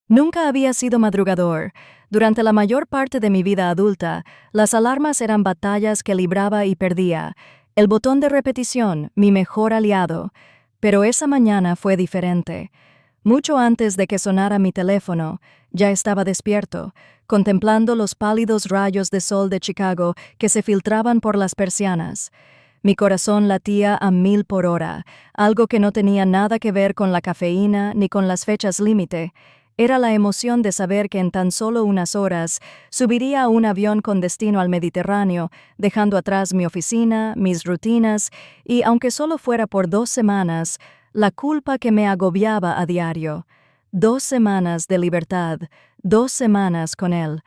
Nunca había sido madrugador. Durante la mayor parte de mi vida adulta, las alarmas eran batallas que libraba y perdía. El botón de repetición, mi mejor aliado. Pero esa mañana fue diferente. Mucho antes de que sonara mi teléfono, ya estaba despierto, contemplando los pálidos rayos de sol de Chicago que se filtraban por las persianas. Mi corazón latía a 1000 por hora, algo que no tenía nada que ver con la cafeína ni con las fechas límite. Era la emoción de saber que en tan solo unas horas subiría a un avión con destino al Mediterráneo, dejando atrás mi oficina, mis rutinas y, aunque solo fuera por 2 semanas, la culpa que me agobiaba a diario. 2 semanas de libertad, 2 semanas con él.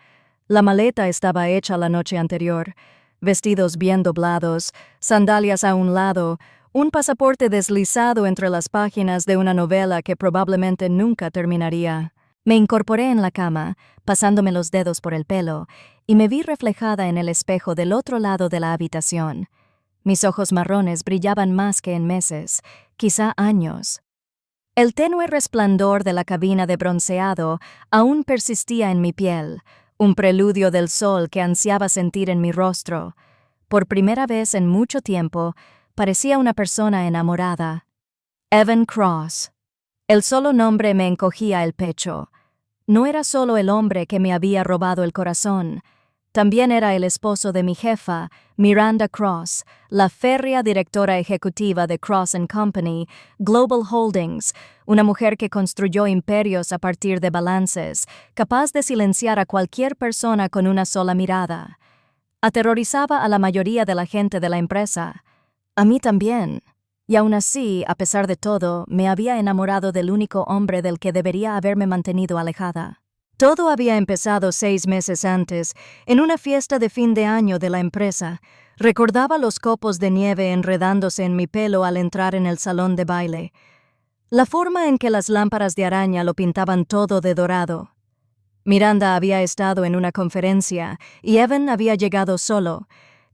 La maleta estaba hecha la noche anterior. Vestidos bien doblados, sandalias a un lado, un pasaporte deslizado entre las páginas de una novela que probablemente nunca terminaría. Me incorporé en la cama, pasándome los dedos por el pelo, y me vi reflejada en el espejo del otro lado de la habitación. Mis ojos marrones brillaban más que en meses, quizá años. El tenue resplandor de la cabina de bronceado aún persistía en mi piel, un preludio del sol que ansiaba sentir en mi rostro. Por primera vez en mucho tiempo, parecía una persona enamorada. Evan Cross. El solo nombre me encogía el pecho. No era solo el hombre que me había robado el corazón. También era el esposo de mi jefa, Miranda Cross, la férrea directora ejecutiva de Cross & Company, Global Holdings, una mujer que construyó imperios a partir de balances, capaz de silenciar a cualquier persona con una sola mirada. Aterrorizaba a la mayoría de la gente de la empresa. A mí también. Y aún así, a pesar de todo, me había enamorado del único hombre del que debería haberme mantenido alejada. Todo había empezado 6 meses antes, en una fiesta de fin de año de la empresa. Recordaba los copos de nieve enredándose en mi pelo al entrar en el salón de baile. La forma en que las lámparas de araña lo pintaban todo de dorado. Miranda había estado en una conferencia y Evan había llegado solo.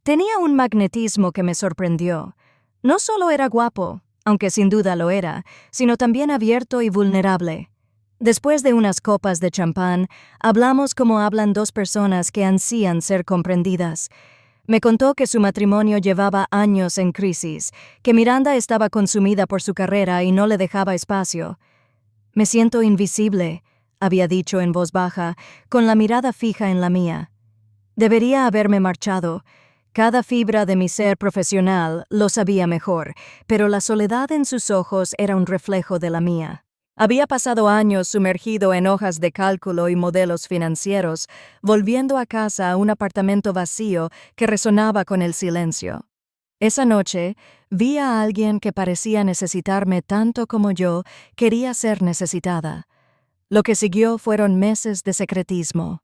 Tenía un magnetismo que me sorprendió. No solo era guapo, aunque sin duda lo era, sino también abierto y vulnerable. Después de unas copas de champán, hablamos como hablan dos personas que ansían ser comprendidas. Me contó que su matrimonio llevaba años en crisis, que Miranda estaba consumida por su carrera y no le dejaba espacio. «Me siento invisible», había dicho en voz baja, con la mirada fija en la mía. Debería haberme marchado. Cada fibra de mi ser profesional lo sabía mejor, pero la soledad en sus ojos era un reflejo de la mía. Había pasado años sumergido en hojas de cálculo y modelos financieros, volviendo a casa a un apartamento vacío que resonaba con el silencio. Esa noche, vi a alguien que parecía necesitarme tanto como yo quería ser necesitada. Lo que siguió fueron meses de secretismo.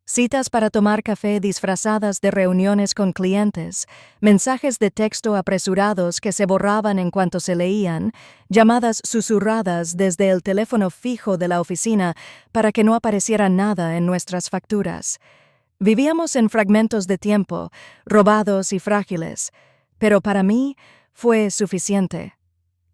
Citas para tomar café disfrazadas de reuniones con clientes, mensajes de texto apresurados que se borraban en cuanto se leían, llamadas susurradas desde el teléfono fijo de la oficina para que no apareciera nada en nuestras facturas. Vivíamos en fragmentos de tiempo, robados y frágiles, pero para mí fue suficiente.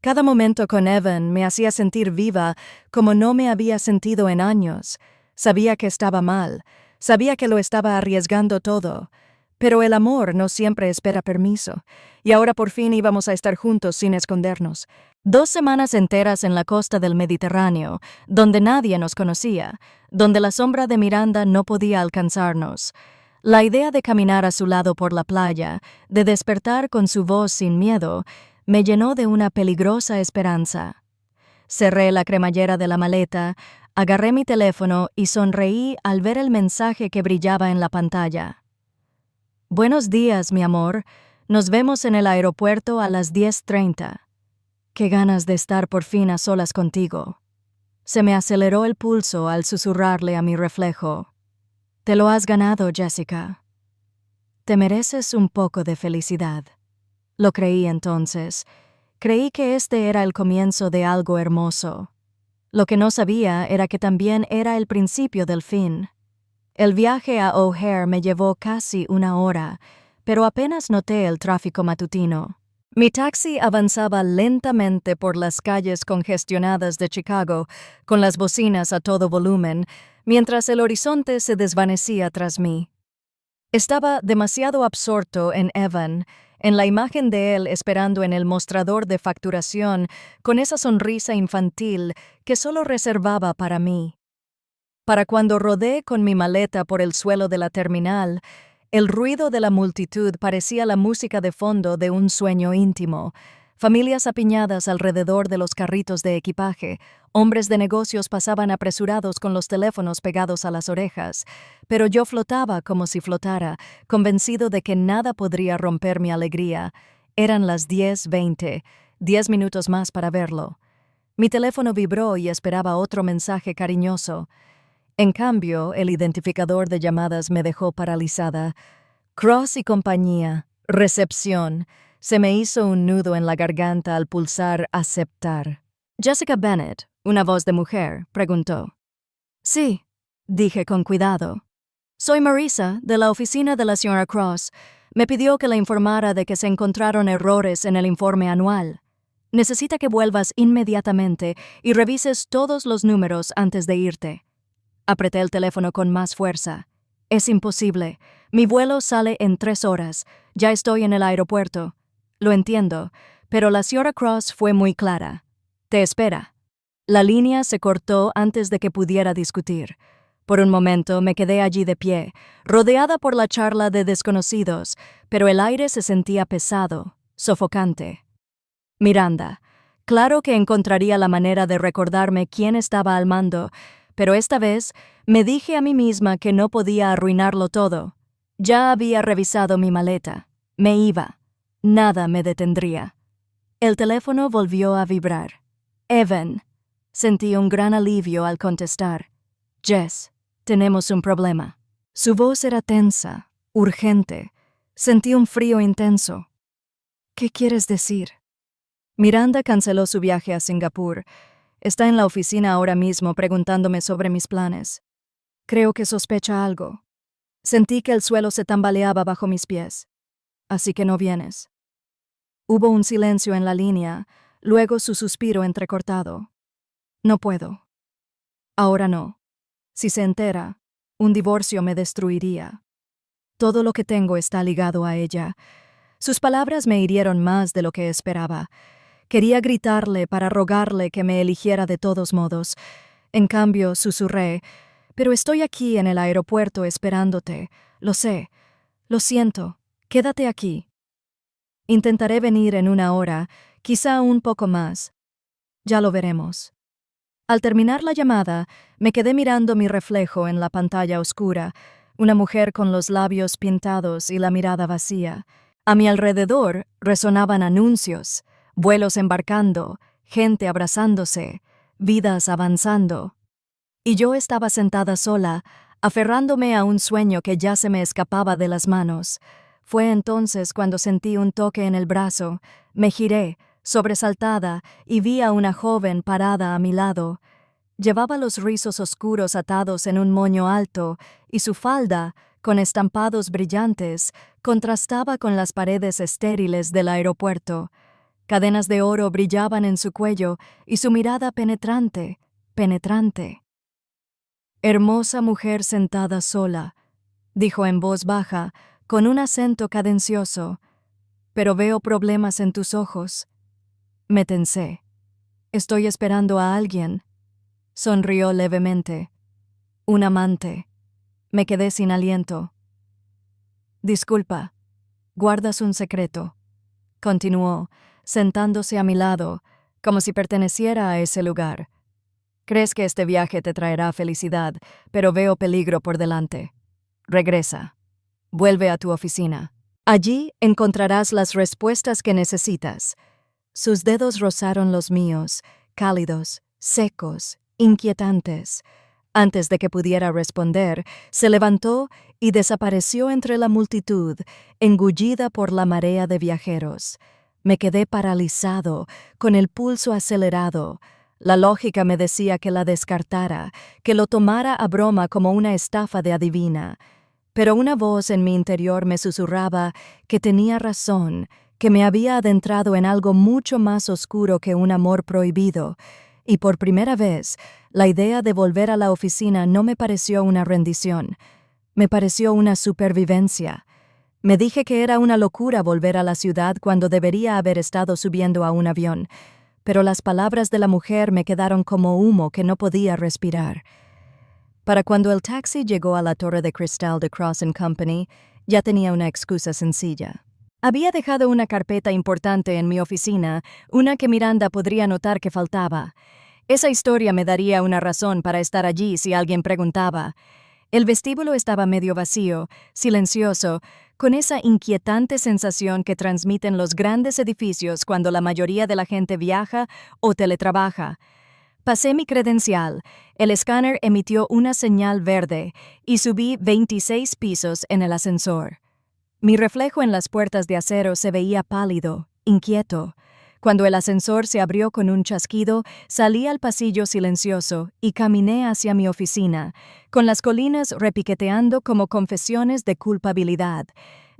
Cada momento con Evan me hacía sentir viva como no me había sentido en años. Sabía que estaba mal. Sabía que lo estaba arriesgando todo, pero el amor no siempre espera permiso, y ahora por fin íbamos a estar juntos sin escondernos. 2 semanas enteras en la costa del Mediterráneo, donde nadie nos conocía, donde la sombra de Miranda no podía alcanzarnos. La idea de caminar a su lado por la playa, de despertar con su voz sin miedo, me llenó de una peligrosa esperanza. Cerré la cremallera de la maleta, agarré mi teléfono y sonreí al ver el mensaje que brillaba en la pantalla. «Buenos días, mi amor. Nos vemos en el aeropuerto a las 10:30. Qué ganas de estar por fin a solas contigo». Se me aceleró el pulso al susurrarle a mi reflejo. «Te lo has ganado, Jessica. Te mereces un poco de felicidad». Lo creí entonces. Creí que este era el comienzo de algo hermoso. Lo que no sabía era que también era el principio del fin. El viaje a O'Hare me llevó casi 1 hora, pero apenas noté el tráfico matutino. Mi taxi avanzaba lentamente por las calles congestionadas de Chicago, con las bocinas a todo volumen, mientras el horizonte se desvanecía tras mí. Estaba demasiado absorto en Evan, en la imagen de él esperando en el mostrador de facturación, con esa sonrisa infantil que solo reservaba para mí. Para cuando rodé con mi maleta por el suelo de la terminal, el ruido de la multitud parecía la música de fondo de un sueño íntimo. Familias apiñadas alrededor de los carritos de equipaje, hombres de negocios pasaban apresurados con los teléfonos pegados a las orejas, pero yo flotaba como si flotara, convencido de que nada podría romper mi alegría. Eran las 10:20, 10 minutos más para verlo. Mi teléfono vibró y esperaba otro mensaje cariñoso. En cambio, el identificador de llamadas me dejó paralizada. Cross y compañía, recepción. Se me hizo un nudo en la garganta al pulsar aceptar. Jessica Bennett, una voz de mujer, preguntó. Sí, dije con cuidado. Soy Marisa, de la oficina de la señora Cross. Me pidió que le informara de que se encontraron errores en el informe anual. Necesita que vuelvas inmediatamente y revises todos los números antes de irte. Apreté el teléfono con más fuerza. Es imposible. Mi vuelo sale en 3 horas. Ya estoy en el aeropuerto. Lo entiendo, pero la señora Cross fue muy clara. Te espera. La línea se cortó antes de que pudiera discutir. Por un momento me quedé allí de pie, rodeada por la charla de desconocidos, pero el aire se sentía pesado, sofocante. Miranda. Claro que encontraría la manera de recordarme quién estaba al mando, pero esta vez me dije a mí misma que no podía arruinarlo todo. Ya había revisado mi maleta. Me iba. Nada me detendría. El teléfono volvió a vibrar. Evan. Sentí un gran alivio al contestar. Jess, tenemos un problema. Su voz era tensa, urgente. Sentí un frío intenso. ¿Qué quieres decir? Miranda canceló su viaje a Singapur. Está en la oficina ahora mismo preguntándome sobre mis planes. Creo que sospecha algo. Sentí que el suelo se tambaleaba bajo mis pies. Así que no vienes. Hubo un silencio en la línea, luego su suspiro entrecortado. No puedo. Ahora no. Si se entera, un divorcio me destruiría. Todo lo que tengo está ligado a ella. Sus palabras me hirieron más de lo que esperaba. Quería gritarle para rogarle que me eligiera de todos modos. En cambio, susurré, pero estoy aquí en el aeropuerto esperándote. Lo sé. Lo siento. Quédate aquí. Intentaré venir en 1 hora, quizá un poco más. Ya lo veremos. Al terminar la llamada, me quedé mirando mi reflejo en la pantalla oscura, una mujer con los labios pintados y la mirada vacía. A mi alrededor resonaban anuncios, vuelos embarcando, gente abrazándose, vidas avanzando. Y yo estaba sentada sola, aferrándome a un sueño que ya se me escapaba de las manos. Fue entonces cuando sentí un toque en el brazo, me giré, sobresaltada, y vi a una joven parada a mi lado. Llevaba los rizos oscuros atados en un moño alto, y su falda, con estampados brillantes, contrastaba con las paredes estériles del aeropuerto. Cadenas de oro brillaban en su cuello, y su mirada penetrante, penetrante. «Hermosa mujer sentada sola», dijo en voz baja, con un acento cadencioso, «pero veo problemas en tus ojos». Me tensé. «Estoy esperando a alguien». Sonrió levemente. «Un amante». Me quedé sin aliento. «Disculpa, guardas un secreto», continuó, sentándose a mi lado, como si perteneciera a ese lugar. «Crees que este viaje te traerá felicidad, pero veo peligro por delante. Regresa. Vuelve a tu oficina. Allí encontrarás las respuestas que necesitas». Sus dedos rozaron los míos, cálidos, secos, inquietantes. Antes de que pudiera responder, se levantó y desapareció entre la multitud, engullida por la marea de viajeros. Me quedé paralizado, con el pulso acelerado. La lógica me decía que la descartara, que lo tomara a broma como una estafa de adivina. Pero una voz en mi interior me susurraba que tenía razón, que me había adentrado en algo mucho más oscuro que un amor prohibido, y por primera vez, la idea de volver a la oficina no me pareció una rendición, me pareció una supervivencia. Me dije que era una locura volver a la ciudad cuando debería haber estado subiendo a un avión, pero las palabras de la mujer me quedaron como humo que no podía respirar. Para cuando el taxi llegó a la torre de cristal de Cross & Company, ya tenía una excusa sencilla. Había dejado una carpeta importante en mi oficina, una que Miranda podría notar que faltaba. Esa historia me daría una razón para estar allí si alguien preguntaba. El vestíbulo estaba medio vacío, silencioso, con esa inquietante sensación que transmiten los grandes edificios cuando la mayoría de la gente viaja o teletrabaja. Pasé mi credencial, el escáner emitió una señal verde y subí 26 pisos en el ascensor. Mi reflejo en las puertas de acero se veía pálido, inquieto. Cuando el ascensor se abrió con un chasquido, salí al pasillo silencioso y caminé hacia mi oficina, con las colinas repiqueteando como confesiones de culpabilidad.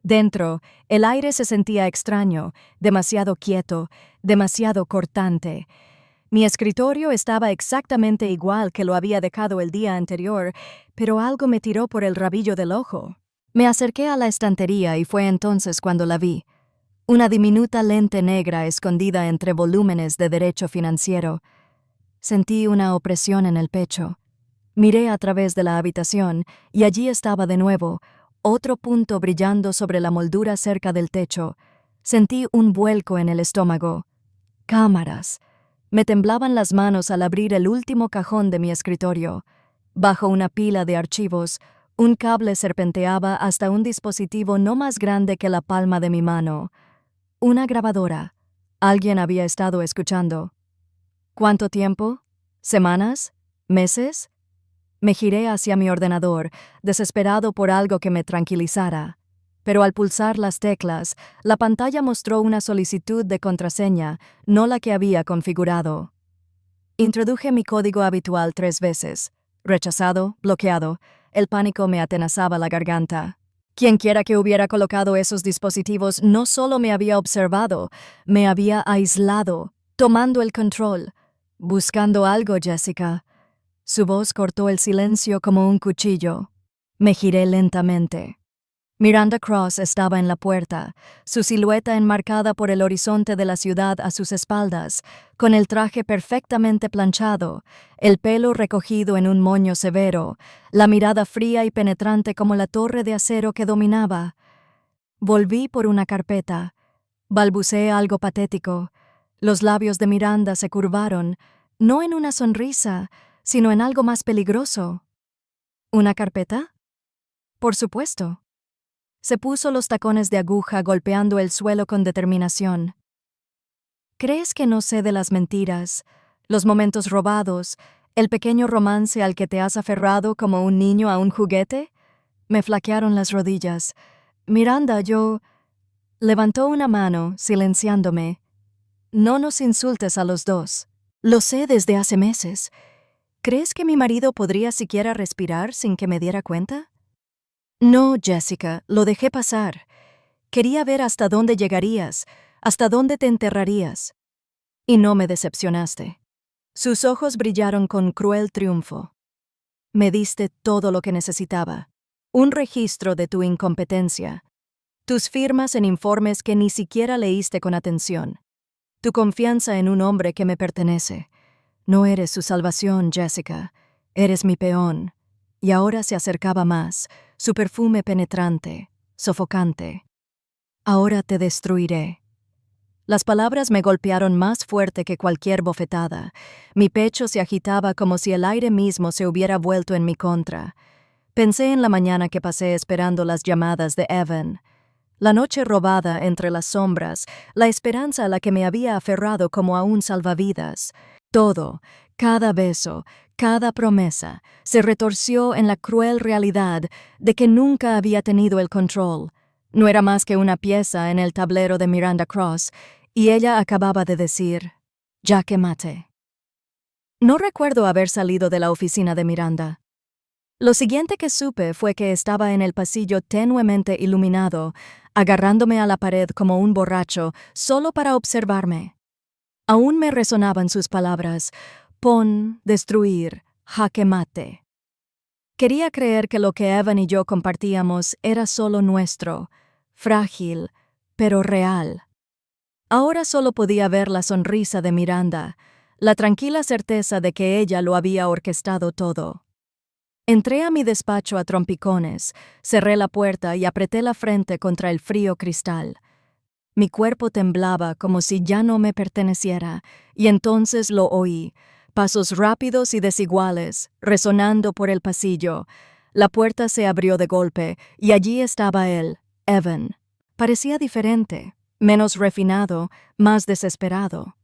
Dentro, el aire se sentía extraño, demasiado quieto, demasiado cortante. Mi escritorio estaba exactamente igual que lo había dejado el día anterior, pero algo me tiró por el rabillo del ojo. Me acerqué a la estantería y fue entonces cuando la vi. Una diminuta lente negra escondida entre volúmenes de derecho financiero. Sentí una opresión en el pecho. Miré a través de la habitación y allí estaba de nuevo, otro punto brillando sobre la moldura cerca del techo. Sentí un vuelco en el estómago. Cámaras. Me temblaban las manos al abrir el último cajón de mi escritorio. Bajo una pila de archivos, un cable serpenteaba hasta un dispositivo no más grande que la palma de mi mano. Una grabadora. Alguien había estado escuchando. ¿Cuánto tiempo? ¿Semanas? ¿Meses? Me giré hacia mi ordenador, desesperado por algo que me tranquilizara. Pero al pulsar las teclas, la pantalla mostró una solicitud de contraseña, no la que había configurado. Introduje mi código habitual 3 veces. Rechazado, bloqueado. El pánico me atenazaba la garganta. Quienquiera que hubiera colocado esos dispositivos no solo me había observado, me había aislado, tomando el control. Buscando algo, Jessica. Su voz cortó el silencio como un cuchillo. Me giré lentamente. Miranda Cross estaba en la puerta, su silueta enmarcada por el horizonte de la ciudad a sus espaldas, con el traje perfectamente planchado, el pelo recogido en un moño severo, la mirada fría y penetrante como la torre de acero que dominaba. Volví por una carpeta. Balbuceé algo patético. Los labios de Miranda se curvaron, no en una sonrisa, sino en algo más peligroso. ¿Una carpeta? Por supuesto. Se puso los tacones de aguja golpeando el suelo con determinación. ¿Crees que no sé de las mentiras, los momentos robados, el pequeño romance al que te has aferrado como un niño a un juguete? Me flaquearon las rodillas. Miranda, yo... Levantó una mano, silenciándome. No nos insultes a los dos. Lo sé desde hace meses. ¿Crees que mi marido podría siquiera respirar sin que me diera cuenta? No, Jessica, lo dejé pasar. Quería ver hasta dónde llegarías, hasta dónde te enterrarías. Y no me decepcionaste. Sus ojos brillaron con cruel triunfo. Me diste todo lo que necesitaba. Un registro de tu incompetencia. Tus firmas en informes que ni siquiera leíste con atención. Tu confianza en un hombre que me pertenece. No eres su salvación, Jessica. Eres mi peón. Y ahora se acercaba más, su perfume penetrante, sofocante. Ahora te destruiré. Las palabras me golpearon más fuerte que cualquier bofetada. Mi pecho se agitaba como si el aire mismo se hubiera vuelto en mi contra. Pensé en la mañana que pasé esperando las llamadas de Evan. La noche robada entre las sombras, la esperanza a la que me había aferrado como a un salvavidas. Todo, cada beso, cada promesa, se retorció en la cruel realidad de que nunca había tenido el control. No era más que una pieza en el tablero de Miranda Cross, y ella acababa de decir, «Ya que mate». No recuerdo haber salido de la oficina de Miranda. Lo siguiente que supe fue que estaba en el pasillo tenuemente iluminado, agarrándome a la pared como un borracho, solo para observarme. Aún me resonaban sus palabras: pon, destruir, jaque mate. Quería creer que lo que Evan y yo compartíamos era solo nuestro, frágil, pero real. Ahora solo podía ver la sonrisa de Miranda, la tranquila certeza de que ella lo había orquestado todo. Entré a mi despacho a trompicones, cerré la puerta y apreté la frente contra el frío cristal. Mi cuerpo temblaba como si ya no me perteneciera, y entonces lo oí, pasos rápidos y desiguales, resonando por el pasillo. La puerta se abrió de golpe, y allí estaba él, Evan. Parecía diferente, menos refinado, más desesperado.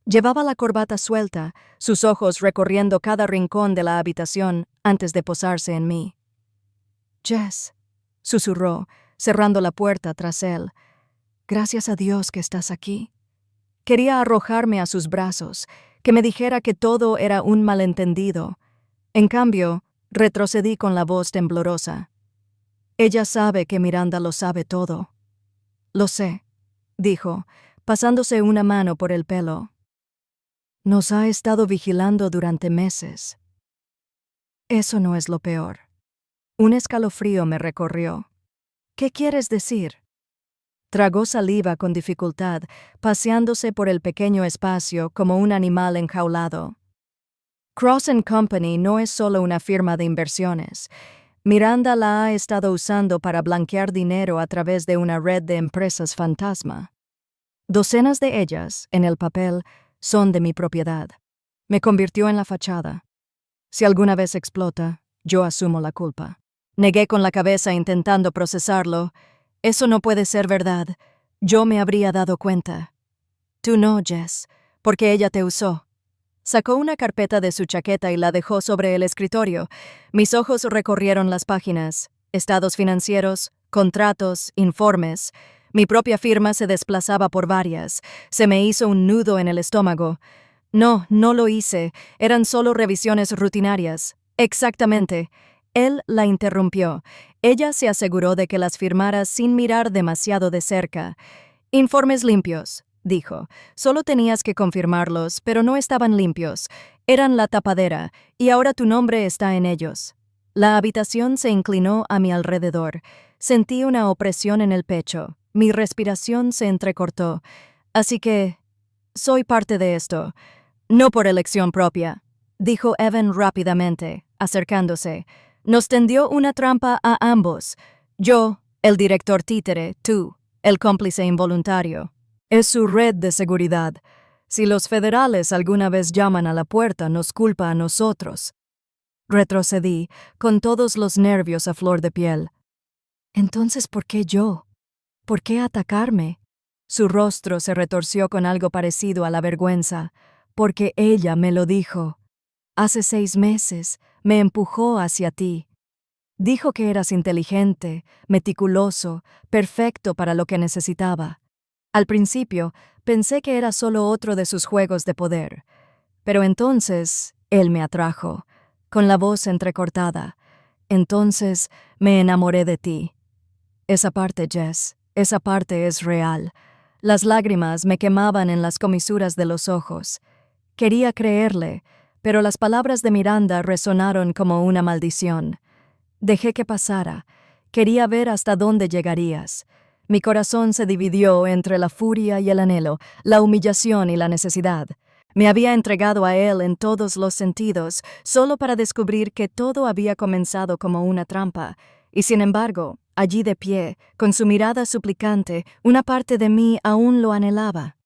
Llevaba la corbata suelta, sus ojos recorriendo cada rincón de la habitación antes de posarse en mí. «Jess», susurró, cerrando la puerta tras él. «Gracias a Dios que estás aquí». Quería arrojarme a sus brazos, que me dijera que todo era un malentendido. En cambio, retrocedí con la voz temblorosa. «Ella sabe que Miranda lo sabe todo». «Lo sé», dijo, pasándose una mano por el pelo. «Nos ha estado vigilando durante meses». Eso no es lo peor. Un escalofrío me recorrió. «¿Qué quieres decir?» Tragó saliva con dificultad, paseándose por el pequeño espacio como un animal enjaulado. Cross & Company no es solo una firma de inversiones. Miranda la ha estado usando para blanquear dinero a través de una red de empresas fantasma. Docenas de ellas, en el papel, son de mi propiedad. Me convirtió en la fachada. Si alguna vez explota, yo asumo la culpa. Negué con la cabeza intentando procesarlo. Eso no puede ser verdad. Yo me habría dado cuenta. Tú no, Jess, porque ella te usó. Sacó una carpeta de su chaqueta y la dejó sobre el escritorio. Mis ojos recorrieron las páginas. Estados financieros, contratos, informes. Mi propia firma se desplazaba por varias. Se me hizo un nudo en el estómago. No, no lo hice. Eran solo revisiones rutinarias. Exactamente. Él la interrumpió. Ella se aseguró de que las firmara sin mirar demasiado de cerca. «Informes limpios», dijo. «Solo tenías que confirmarlos, pero no estaban limpios. Eran la tapadera, y ahora tu nombre está en ellos». La habitación se inclinó a mi alrededor. Sentí una opresión en el pecho. Mi respiración se entrecortó. «Así que soy parte de esto. No por elección propia», dijo Evan rápidamente, acercándose. «Nos tendió una trampa a ambos. Yo, el director títere, tú, el cómplice involuntario. Es su red de seguridad. Si los federales alguna vez llaman a la puerta, nos culpa a nosotros». Retrocedí, con todos los nervios a flor de piel. «Entonces, ¿por qué yo? ¿Por qué atacarme?» Su rostro se retorció con algo parecido a la vergüenza. «Porque ella me lo dijo. Hace 6 meses me empujó hacia ti. Dijo que eras inteligente, meticuloso, perfecto para lo que necesitaba. Al principio pensé que era solo otro de sus juegos de poder. Pero entonces él me atrajo, con la voz entrecortada. Entonces me enamoré de ti». Esa parte, Jess, esa parte es real. Las lágrimas me quemaban en las comisuras de los ojos. Quería creerle, pero las palabras de Miranda resonaron como una maldición. Dejé que pasara. Quería ver hasta dónde llegarías. Mi corazón se dividió entre la furia y el anhelo, la humillación y la necesidad. Me había entregado a él en todos los sentidos, solo para descubrir que todo había comenzado como una trampa. Y sin embargo, allí de pie, con su mirada suplicante, una parte de mí aún lo anhelaba.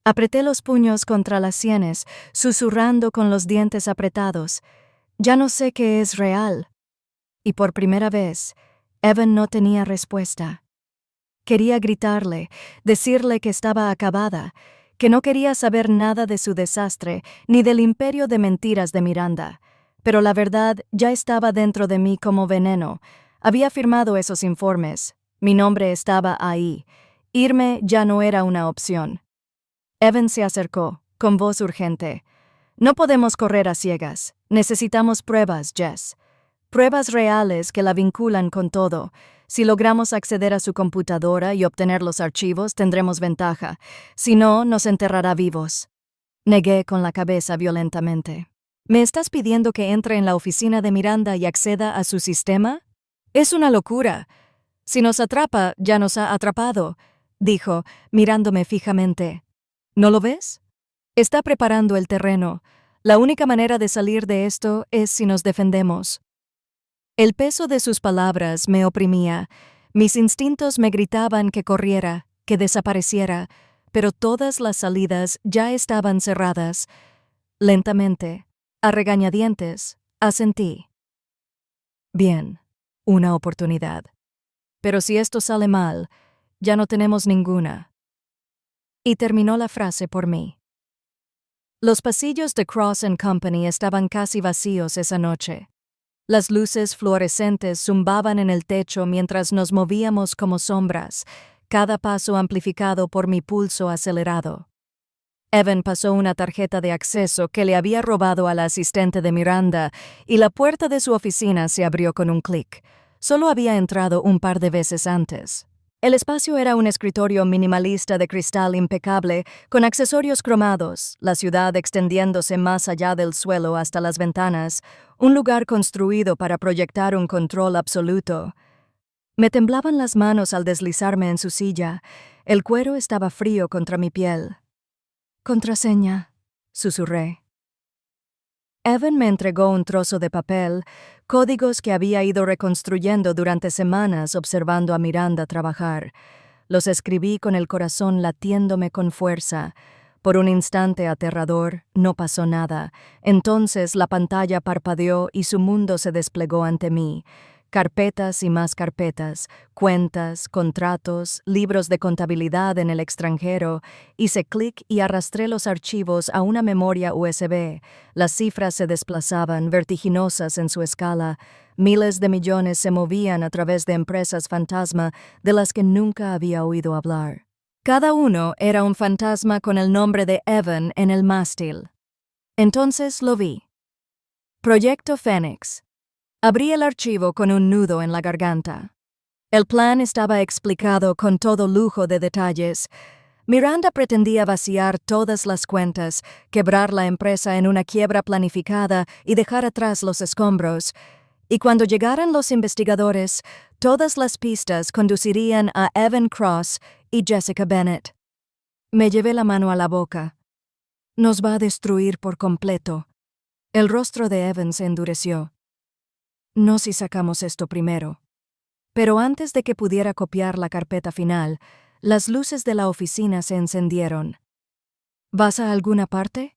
Apreté los puños contra las sienes, susurrando con los dientes apretados. Ya no sé qué es real. Y por primera vez, Evan no tenía respuesta. Quería gritarle, decirle que estaba acabada, que no quería saber nada de su desastre ni del imperio de mentiras de Miranda. Pero la verdad ya estaba dentro de mí como veneno. Había firmado esos informes. Mi nombre estaba ahí. Irme ya no era una opción. Evan se acercó, con voz urgente. «No podemos correr a ciegas. Necesitamos pruebas, Jess». Pruebas reales que la vinculan con todo. Si logramos acceder a su computadora y obtener los archivos, tendremos ventaja. Si no, nos enterrará vivos. Negué con la cabeza violentamente. ¿Me estás pidiendo que entre en la oficina de Miranda y acceda a su sistema? Es una locura. Si nos atrapa, ya nos ha atrapado, dijo, mirándome fijamente. ¿No lo ves? Está preparando el terreno. La única manera de salir de esto es si nos defendemos. El peso de sus palabras me oprimía. Mis instintos me gritaban que corriera, que desapareciera, pero todas las salidas ya estaban cerradas. Lentamente, a regañadientes, asentí. Bien, una oportunidad. Pero si esto sale mal, ya no tenemos ninguna. Y terminó la frase por mí. Los pasillos de Cross & Company estaban casi vacíos esa noche. Las luces fluorescentes zumbaban en el techo mientras nos movíamos como sombras, cada paso amplificado por mi pulso acelerado. Evan pasó una tarjeta de acceso que le había robado a la asistente de Miranda y la puerta de su oficina se abrió con un clic. Solo había entrado un par de veces antes. El espacio era un escritorio minimalista de cristal impecable, con accesorios cromados, la ciudad extendiéndose más allá del suelo hasta las ventanas, un lugar construido para proyectar un control absoluto. Me temblaban las manos al deslizarme en su silla. El cuero estaba frío contra mi piel. «Contraseña», susurré. Evan me entregó un trozo de papel, códigos que había ido reconstruyendo durante semanas observando a Miranda trabajar. Los escribí con el corazón latiéndome con fuerza. Por un instante aterrador, no pasó nada. Entonces la pantalla parpadeó y su mundo se desplegó ante mí. Carpetas y más carpetas, cuentas, contratos, libros de contabilidad en el extranjero. Hice clic y arrastré los archivos a una memoria USB. Las cifras se desplazaban, vertiginosas en su escala. Miles de millones se movían a través de empresas fantasma de las que nunca había oído hablar. Cada uno era un fantasma con el nombre de Evan en el mástil. Entonces lo vi. Proyecto Fénix. Abrí el archivo con un nudo en la garganta. El plan estaba explicado con todo lujo de detalles. Miranda pretendía vaciar todas las cuentas, quebrar la empresa en una quiebra planificada y dejar atrás los escombros. Y cuando llegaran los investigadores, todas las pistas conducirían a Evan Cross y Jessica Bennett. Me llevé la mano a la boca. Nos va a destruir por completo. El rostro de Evan se endureció. No si sacamos esto primero. Pero antes de que pudiera copiar la carpeta final, las luces de la oficina se encendieron. ¿Vas a alguna parte?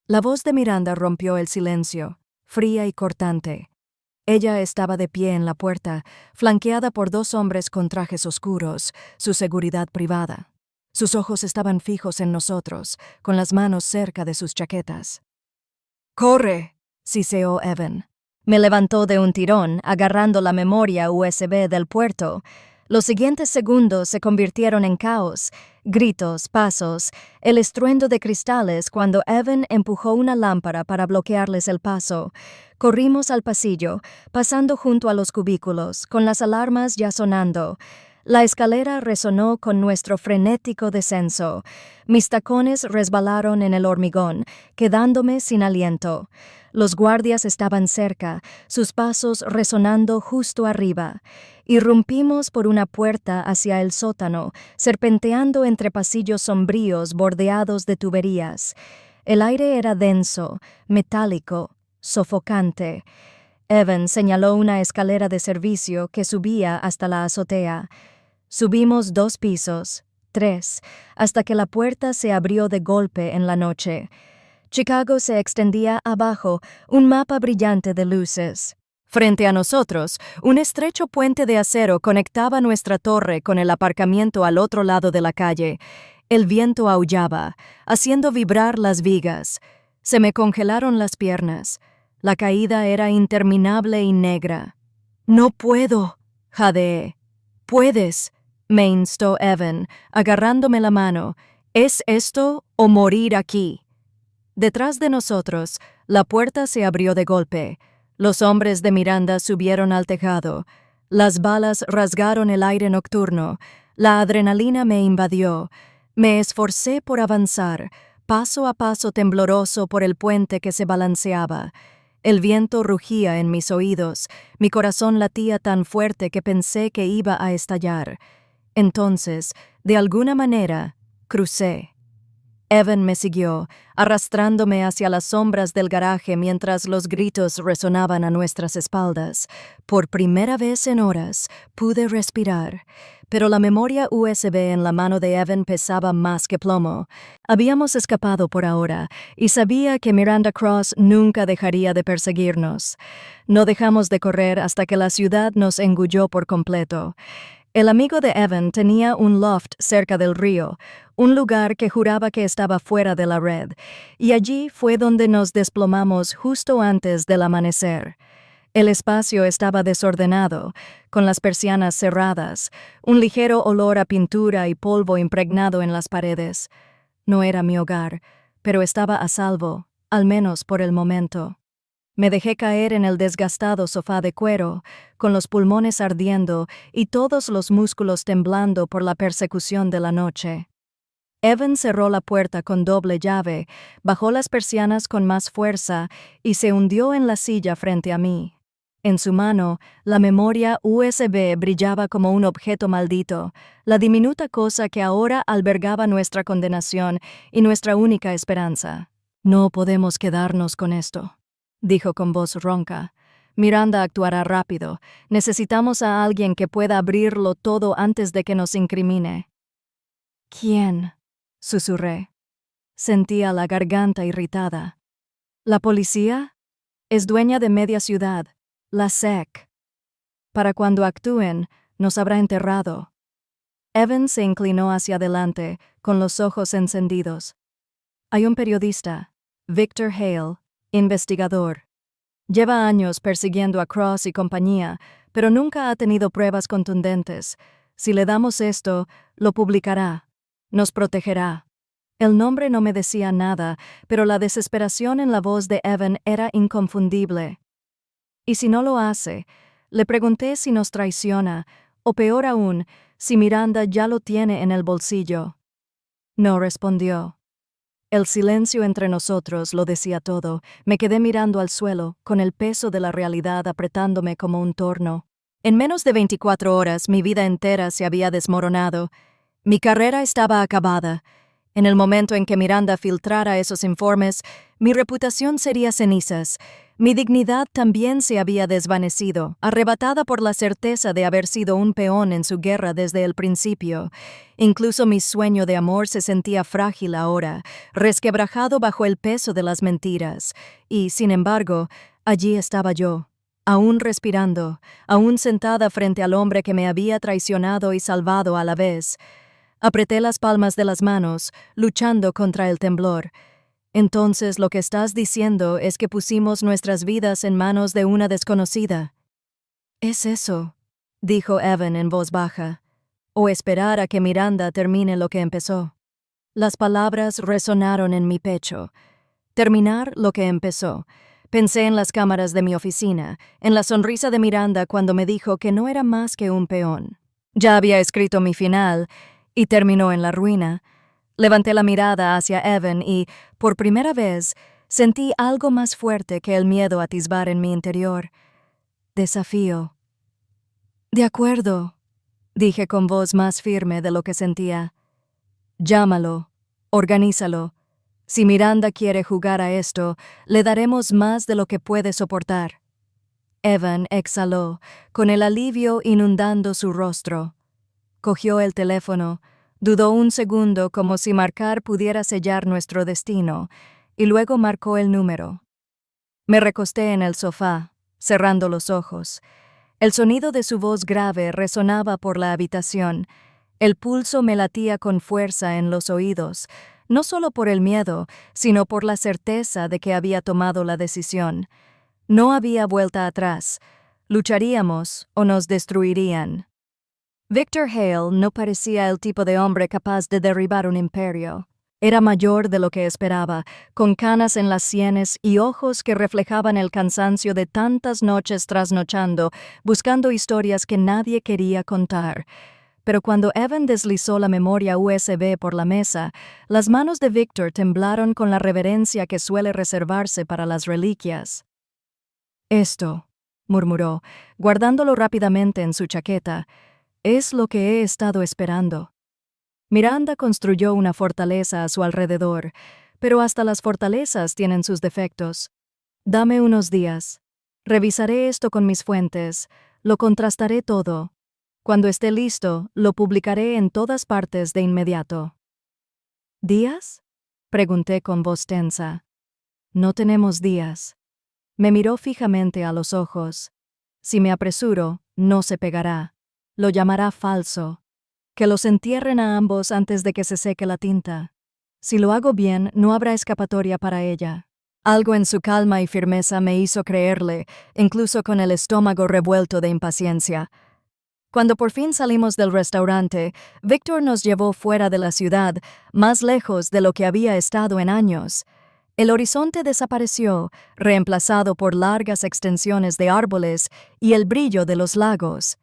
La voz de Miranda rompió el silencio, fría y cortante. Ella estaba de pie en la puerta, flanqueada por dos hombres con trajes oscuros, su seguridad privada. Sus ojos estaban fijos en nosotros, con las manos cerca de sus chaquetas. ¡Corre!, siseó Evan. Me levantó de un tirón, agarrando la memoria USB del puerto. Los siguientes segundos se convirtieron en caos. Gritos, pasos, el estruendo de cristales cuando Evan empujó una lámpara para bloquearles el paso. Corrimos al pasillo, pasando junto a los cubículos, con las alarmas ya sonando. La escalera resonó con nuestro frenético descenso. Mis tacones resbalaron en el hormigón, quedándome sin aliento. Los guardias estaban cerca, sus pasos resonando justo arriba. Irrumpimos por una puerta hacia el sótano, serpenteando entre pasillos sombríos bordeados de tuberías. El aire era denso, metálico, sofocante. Evan señaló una escalera de servicio que subía hasta la azotea. Subimos 2 pisos, 3, hasta que la puerta se abrió de golpe en la noche. Chicago se extendía abajo, un mapa brillante de luces. Frente a nosotros, un estrecho puente de acero conectaba nuestra torre con el aparcamiento al otro lado de la calle. El viento aullaba, haciendo vibrar las vigas. Se me congelaron las piernas. La caída era interminable y negra. «No puedo», jadeé. «Puedes», me instó Evan, agarrándome la mano. «¿Es esto o morir aquí?» Detrás de nosotros, la puerta se abrió de golpe. Los hombres de Miranda subieron al tejado. Las balas rasgaron el aire nocturno. La adrenalina me invadió. Me esforcé por avanzar, paso a paso tembloroso por el puente que se balanceaba. El viento rugía en mis oídos. Mi corazón latía tan fuerte que pensé que iba a estallar. Entonces, de alguna manera, crucé. Evan me siguió, arrastrándome hacia las sombras del garaje mientras los gritos resonaban a nuestras espaldas. Por primera vez en horas, pude respirar, pero la memoria USB en la mano de Evan pesaba más que plomo. Habíamos escapado por ahora, y sabía que Miranda Cross nunca dejaría de perseguirnos. No dejamos de correr hasta que la ciudad nos engulló por completo. El amigo de Evan tenía un loft cerca del río, un lugar que juraba que estaba fuera de la red, y allí fue donde nos desplomamos justo antes del amanecer. El espacio estaba desordenado, con las persianas cerradas, un ligero olor a pintura y polvo impregnado en las paredes. No era mi hogar, pero estaba a salvo, al menos por el momento. Me dejé caer en el desgastado sofá de cuero, con los pulmones ardiendo y todos los músculos temblando por la persecución de la noche. Evan cerró la puerta con doble llave, bajó las persianas con más fuerza y se hundió en la silla frente a mí. En su mano, la memoria USB brillaba como un objeto maldito, la diminuta cosa que ahora albergaba nuestra condenación y nuestra única esperanza. No podemos quedarnos con esto, dijo con voz ronca. Miranda actuará rápido. Necesitamos a alguien que pueda abrirlo todo antes de que nos incrimine. ¿Quién? Susurré. Sentía la garganta irritada. ¿La policía? Es dueña de media ciudad, la SEC. Para cuando actúen, nos habrá enterrado. Evan se inclinó hacia adelante, con los ojos encendidos. Hay un periodista, Victor Hale, investigador. Lleva años persiguiendo a Cross y compañía, pero nunca ha tenido pruebas contundentes. Si le damos esto, lo publicará. Nos protegerá. El nombre no me decía nada, pero la desesperación en la voz de Evan era inconfundible. ¿Y si no lo hace? Le pregunté si nos traiciona, o peor aún, si Miranda ya lo tiene en el bolsillo. No respondió. El silencio entre nosotros lo decía todo. Me quedé mirando al suelo, con el peso de la realidad apretándome como un torno. En menos de 24 horas mi vida entera se había desmoronado. Mi carrera estaba acabada. En el momento en que Miranda filtrara esos informes, mi reputación sería cenizas. Mi dignidad también se había desvanecido, arrebatada por la certeza de haber sido un peón en su guerra desde el principio. Incluso mi sueño de amor se sentía frágil ahora, resquebrajado bajo el peso de las mentiras. Y, sin embargo, allí estaba yo, aún respirando, aún sentada frente al hombre que me había traicionado y salvado a la vez. Apreté las palmas de las manos, luchando contra el temblor. Entonces lo que estás diciendo es que pusimos nuestras vidas en manos de una desconocida. Es eso, dijo Evan en voz baja, o esperar a que Miranda termine lo que empezó. Las palabras resonaron en mi pecho. Terminar lo que empezó. Pensé en las cámaras de mi oficina, en la sonrisa de Miranda cuando me dijo que no era más que un peón. Ya había escrito mi final, y terminó en la ruina. Levanté la mirada hacia Evan y, por primera vez, sentí algo más fuerte que el miedo a atisbar en mi interior. Desafío. De acuerdo, dije con voz más firme de lo que sentía. Llámalo, organízalo. Si Miranda quiere jugar a esto, le daremos más de lo que puede soportar. Evan exhaló, con el alivio inundando su rostro. Cogió el teléfono, dudó un segundo como si marcar pudiera sellar nuestro destino, y luego marcó el número. Me recosté en el sofá, cerrando los ojos. El sonido de su voz grave resonaba por la habitación. El pulso me latía con fuerza en los oídos, no solo por el miedo, sino por la certeza de que había tomado la decisión. No había vuelta atrás. Lucharíamos o nos destruirían. Victor Hale no parecía el tipo de hombre capaz de derribar un imperio. Era mayor de lo que esperaba, con canas en las sienes y ojos que reflejaban el cansancio de tantas noches trasnochando, buscando historias que nadie quería contar. Pero cuando Evan deslizó la memoria USB por la mesa, las manos de Victor temblaron con la reverencia que suele reservarse para las reliquias. «Esto», murmuró, guardándolo rápidamente en su chaqueta, «es lo que he estado esperando». Miranda construyó una fortaleza a su alrededor, pero hasta las fortalezas tienen sus defectos. Dame unos días. Revisaré esto con mis fuentes, lo contrastaré todo. Cuando esté listo, lo publicaré en todas partes de inmediato. ¿Días?, pregunté con voz tensa. No tenemos días. Me miró fijamente a los ojos. Si me apresuro, no se pegará. Lo llamará falso. Que los entierren a ambos antes de que se seque la tinta. Si lo hago bien, no habrá escapatoria para ella. Algo en su calma y firmeza me hizo creerle, incluso con el estómago revuelto de impaciencia. Cuando por fin salimos del restaurante, Victor nos llevó fuera de la ciudad, más lejos de lo que había estado en años. El horizonte desapareció, reemplazado por largas extensiones de árboles y el brillo de los lagos.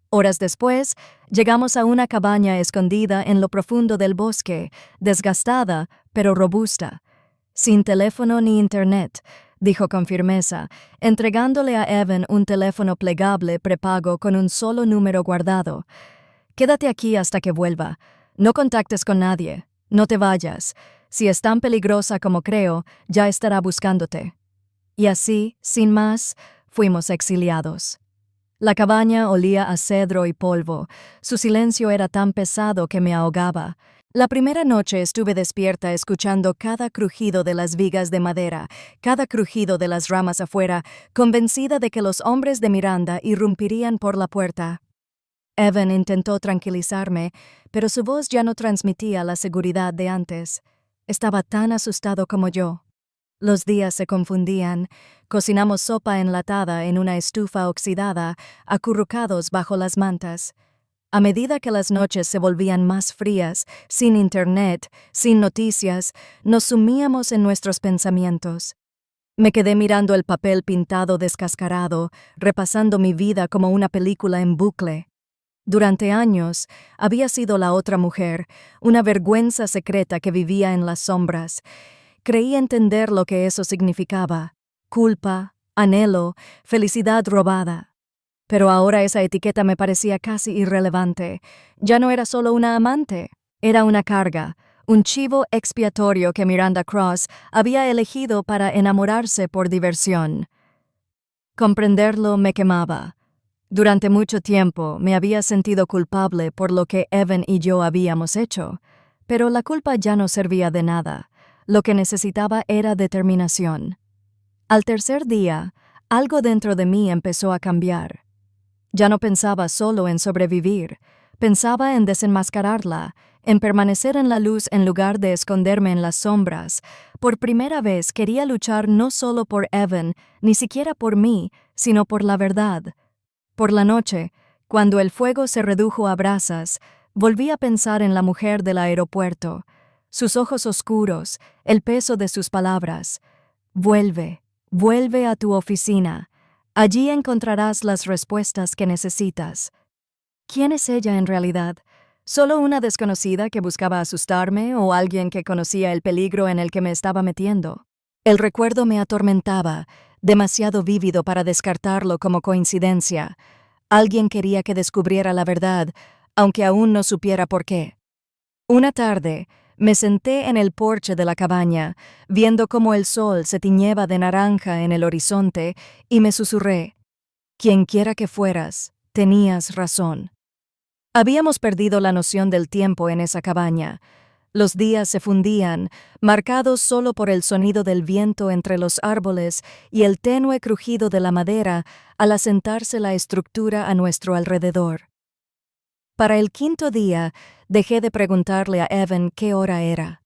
Horas después, llegamos a una cabaña escondida en lo profundo del bosque, desgastada, pero robusta. Sin teléfono ni internet, dijo con firmeza, entregándole a Evan un teléfono plegable prepago con un solo número guardado. Quédate aquí hasta que vuelva. No contactes con nadie. No te vayas. Si es tan peligrosa como creo, ya estará buscándote. Y así, sin más, fuimos exiliados. La cabaña olía a cedro y polvo. Su silencio era tan pesado que me ahogaba. La primera noche estuve despierta escuchando cada crujido de las vigas de madera, cada crujido de las ramas afuera, convencida de que los hombres de Miranda irrumpirían por la puerta. Evan intentó tranquilizarme, pero su voz ya no transmitía la seguridad de antes. Estaba tan asustado como yo. Los días se confundían. Cocinamos sopa enlatada en una estufa oxidada, acurrucados bajo las mantas. A medida que las noches se volvían más frías, sin internet, sin noticias, nos sumíamos en nuestros pensamientos. Me quedé mirando el papel pintado descascarado, repasando mi vida como una película en bucle. Durante años, había sido la otra mujer, una vergüenza secreta que vivía en las sombras. Creí entender lo que eso significaba: culpa, anhelo, felicidad robada. Pero ahora esa etiqueta me parecía casi irrelevante. Ya no era solo una amante, era una carga, un chivo expiatorio que Miranda Cross había elegido para enamorarse por diversión. Comprenderlo me quemaba. Durante mucho tiempo me había sentido culpable por lo que Evan y yo habíamos hecho, pero la culpa ya no servía de nada. Lo que necesitaba era determinación. Al tercer día, algo dentro de mí empezó a cambiar. Ya no pensaba solo en sobrevivir, pensaba en desenmascararla, en permanecer en la luz en lugar de esconderme en las sombras. Por primera vez quería luchar no solo por Evan, ni siquiera por mí, sino por la verdad. Por la noche, cuando el fuego se redujo a brasas, volví a pensar en la mujer del aeropuerto. Sus ojos oscuros, el peso de sus palabras. Vuelve, vuelve a tu oficina. Allí encontrarás las respuestas que necesitas. ¿Quién es ella en realidad? ¿Solo una desconocida que buscaba asustarme o alguien que conocía el peligro en el que me estaba metiendo? El recuerdo me atormentaba, demasiado vívido para descartarlo como coincidencia. Alguien quería que descubriera la verdad, aunque aún no supiera por qué. Una tarde, me senté en el porche de la cabaña, viendo cómo el sol se tiñeba de naranja en el horizonte, y me susurré: «Quienquiera que fueras, tenías razón». Habíamos perdido la noción del tiempo en esa cabaña. Los días se fundían, marcados solo por el sonido del viento entre los árboles y el tenue crujido de la madera al asentarse la estructura a nuestro alrededor. Para el quinto día, dejé de preguntarle a Evan qué hora era.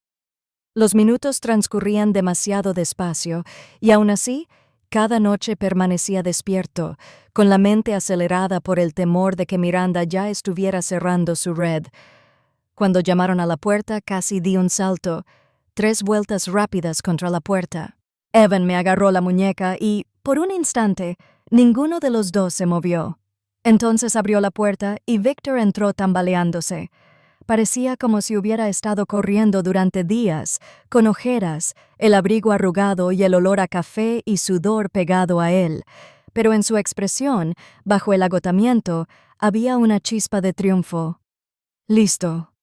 Los minutos transcurrían demasiado despacio, y aún así, cada noche permanecía despierto, con la mente acelerada por el temor de que Miranda ya estuviera cerrando su red. Cuando llamaron a la puerta, casi di un salto, 3 vueltas rápidas contra la puerta. Evan me agarró la muñeca y, por un instante, ninguno de los dos se movió. Entonces abrió la puerta y Victor entró tambaleándose. Parecía como si hubiera estado corriendo durante días, con ojeras, el abrigo arrugado y el olor a café y sudor pegado a él. Pero en su expresión, bajo el agotamiento, había una chispa de triunfo. «Listo»,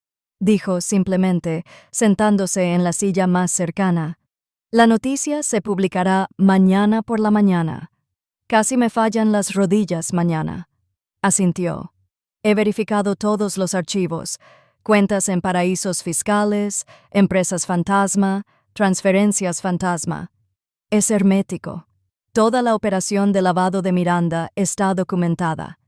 dijo simplemente, sentándose en la silla más cercana. «La noticia se publicará mañana por la mañana. Casi me fallan las rodillas mañana», asintió. «He verificado todos los archivos, cuentas en paraísos fiscales, empresas fantasma, transferencias fantasma. Es hermético. Toda la operación de lavado de Miranda está documentada.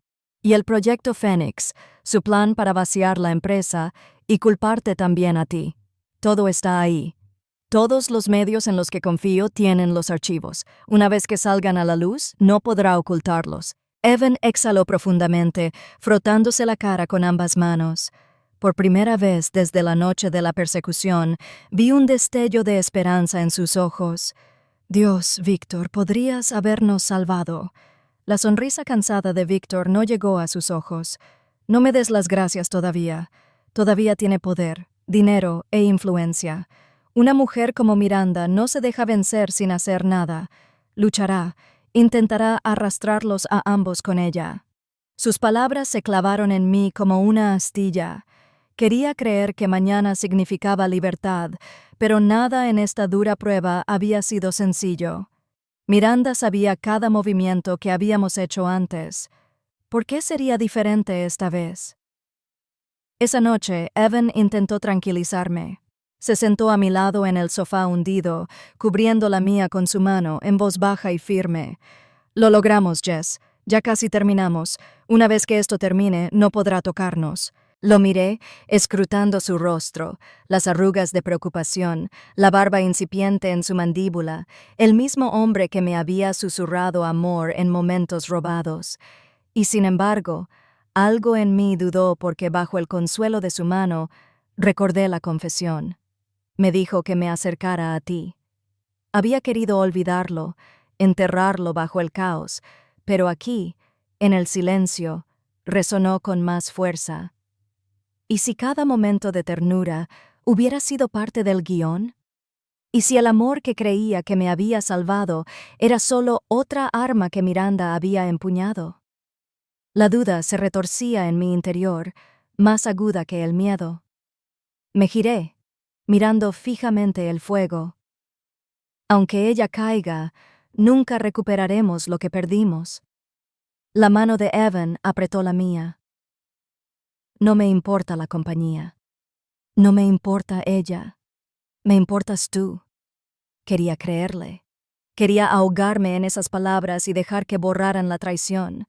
Y el proyecto Fénix, su plan para vaciar la empresa y culparte también a ti. Todo está ahí. Todos los medios en los que confío tienen los archivos. Una vez que salgan a la luz, no podrá ocultarlos». Evan exhaló profundamente, frotándose la cara con ambas manos. Por primera vez desde la noche de la persecución, vi un destello de esperanza en sus ojos. «Dios, Víctor, podrías habernos salvado». La sonrisa cansada de Víctor no llegó a sus ojos. «No me des las gracias todavía. Todavía tiene poder, dinero e influencia. Una mujer como Miranda no se deja vencer sin hacer nada. Luchará, intentará arrastrarlos a ambos con ella». Sus palabras se clavaron en mí como una astilla. Quería creer que mañana significaba libertad, pero nada en esta dura prueba había sido sencillo. Miranda sabía cada movimiento que habíamos hecho antes. ¿Por qué sería diferente esta vez? Esa noche, Evan intentó tranquilizarme. Se sentó a mi lado en el sofá hundido, cubriendo la mía con su mano, en voz baja y firme. «Lo logramos, Jess. Ya casi terminamos. Una vez que esto termine, no podrá tocarnos». Lo miré, escrutando su rostro, las arrugas de preocupación, la barba incipiente en su mandíbula, el mismo hombre que me había susurrado amor en momentos robados. Y sin embargo, algo en mí dudó porque bajo el consuelo de su mano, recordé la confesión. Me dijo que me acercara a ti. Había querido olvidarlo, enterrarlo bajo el caos, pero aquí, en el silencio, resonó con más fuerza. ¿Y si cada momento de ternura hubiera sido parte del guión? ¿Y si el amor que creía que me había salvado era solo otra arma que Miranda había empuñado? La duda se retorcía en mi interior, más aguda que el miedo. Me giré, mirando fijamente el fuego. Aunque ella caiga, nunca recuperaremos lo que perdimos. La mano de Evan apretó la mía. «No me importa la compañía. No me importa ella. Me importas tú». Quería creerle. Quería ahogarme en esas palabras y dejar que borraran la traición.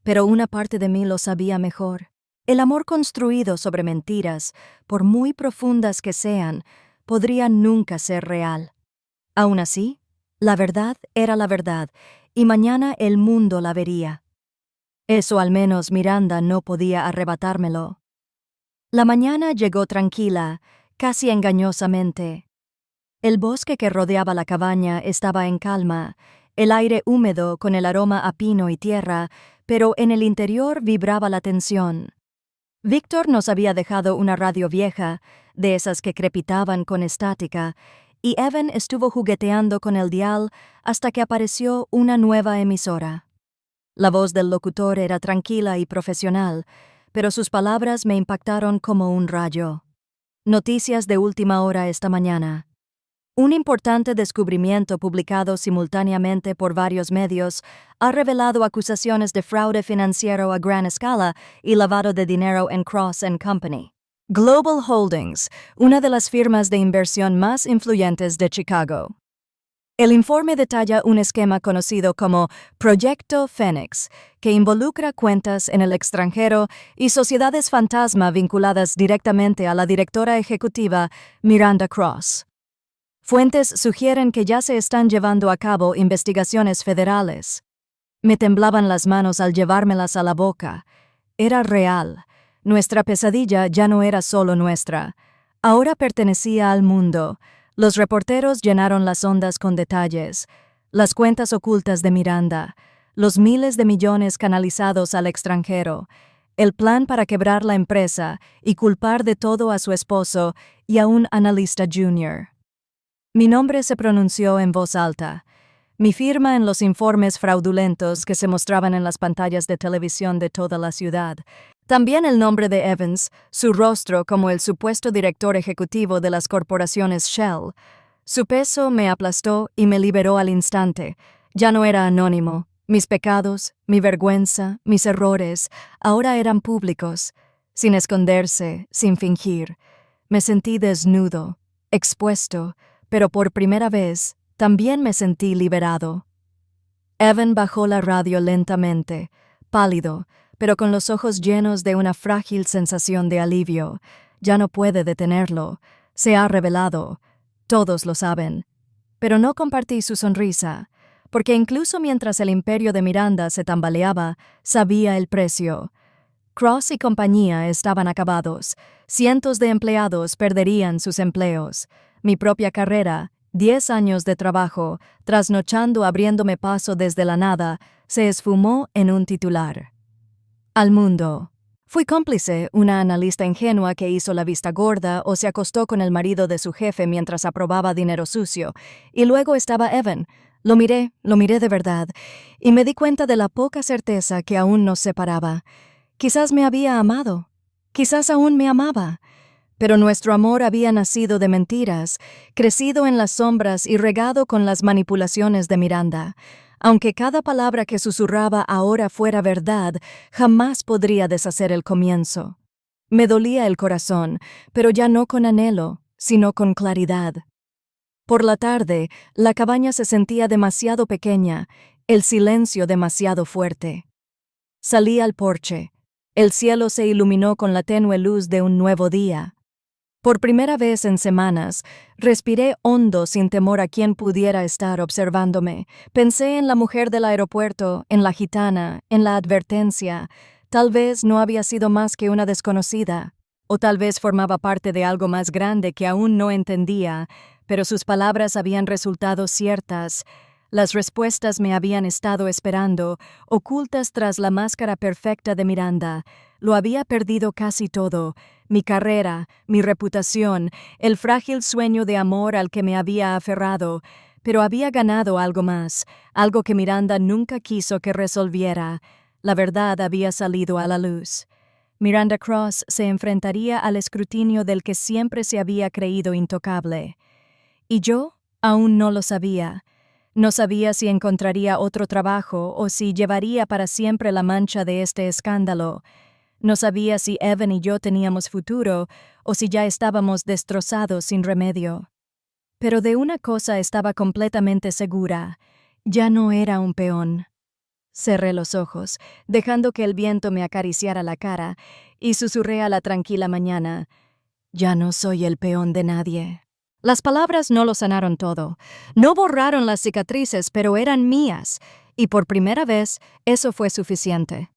Pero una parte de mí lo sabía mejor. El amor construido sobre mentiras, por muy profundas que sean, podría nunca ser real. Aún así, la verdad era la verdad, y mañana el mundo la vería. Eso al menos Miranda no podía arrebatármelo. La mañana llegó tranquila, casi engañosamente. El bosque que rodeaba la cabaña estaba en calma, el aire húmedo con el aroma a pino y tierra, pero en el interior vibraba la tensión. Víctor nos había dejado una radio vieja, de esas que crepitaban con estática, y Evan estuvo jugueteando con el dial hasta que apareció una nueva emisora. La voz del locutor era tranquila y profesional, pero sus palabras me impactaron como un rayo. Noticias de última hora esta mañana. Un importante descubrimiento publicado simultáneamente por varios medios ha revelado acusaciones de fraude financiero a gran escala y lavado de dinero en Cross & Company. Global Holdings, una de las firmas de inversión más influyentes de Chicago. El informe detalla un esquema conocido como Proyecto Fénix, que involucra cuentas en el extranjero y sociedades fantasma vinculadas directamente a la directora ejecutiva Miranda Cross. Fuentes sugieren que ya se están llevando a cabo investigaciones federales. Me temblaban las manos al llevármelas a la boca. Era real. Nuestra pesadilla ya no era solo nuestra. Ahora pertenecía al mundo. Los reporteros llenaron las ondas con detalles. Las cuentas ocultas de Miranda. Los miles de millones canalizados al extranjero. El plan para quebrar la empresa y culpar de todo a su esposo y a un analista junior. Mi nombre se pronunció en voz alta. Mi firma en los informes fraudulentos que se mostraban en las pantallas de televisión de toda la ciudad. También el nombre de Evans, su rostro como el supuesto director ejecutivo de las corporaciones Shell. Su peso me aplastó y me liberó al instante. Ya no era anónimo. Mis pecados, mi vergüenza, mis errores, ahora eran públicos, sin esconderse, sin fingir. Me sentí desnudo, expuesto, pero por primera vez también me sentí liberado. Evan bajó la radio lentamente, pálido, pero con los ojos llenos de una frágil sensación de alivio. Ya no puede detenerlo. Se ha revelado. Todos lo saben. Pero no compartí su sonrisa, porque incluso mientras el imperio de Miranda se tambaleaba, sabía el precio. Cross y compañía estaban acabados. Cientos de empleados perderían sus empleos. Mi propia carrera, 10 años de trabajo, trasnochando abriéndome paso desde la nada, se esfumó en un titular. Al mundo. Fui cómplice, una analista ingenua que hizo la vista gorda o se acostó con el marido de su jefe mientras aprobaba dinero sucio. Y luego estaba Evan. Lo miré de verdad, y me di cuenta de la poca certeza que aún nos separaba. Quizás me había amado. Quizás aún me amaba. Pero nuestro amor había nacido de mentiras, crecido en las sombras y regado con las manipulaciones de Miranda. Aunque cada palabra que susurraba ahora fuera verdad, jamás podría deshacer el comienzo. Me dolía el corazón, pero ya no con anhelo, sino con claridad. Por la tarde, la cabaña se sentía demasiado pequeña, el silencio demasiado fuerte. Salí al porche. El cielo se iluminó con la tenue luz de un nuevo día. Por primera vez en semanas, respiré hondo sin temor a quien pudiera estar observándome. Pensé en la mujer del aeropuerto, en la gitana, en la advertencia. Tal vez no había sido más que una desconocida, o tal vez formaba parte de algo más grande que aún no entendía, pero sus palabras habían resultado ciertas. Las respuestas me habían estado esperando, ocultas tras la máscara perfecta de Miranda. Lo había perdido casi todo, mi carrera, mi reputación, el frágil sueño de amor al que me había aferrado, pero había ganado algo más, algo que Miranda nunca quiso que resolviera. La verdad había salido a la luz. Miranda Cross se enfrentaría al escrutinio del que siempre se había creído intocable. Y yo aún no lo sabía. No sabía si encontraría otro trabajo o si llevaría para siempre la mancha de este escándalo. No sabía si Evan y yo teníamos futuro o si ya estábamos destrozados sin remedio. Pero de una cosa estaba completamente segura: ya no era un peón. Cerré los ojos, dejando que el viento me acariciara la cara, y susurré a la tranquila mañana: ya no soy el peón de nadie. Las palabras no lo sanaron todo. No borraron las cicatrices, pero eran mías, y por primera vez eso fue suficiente.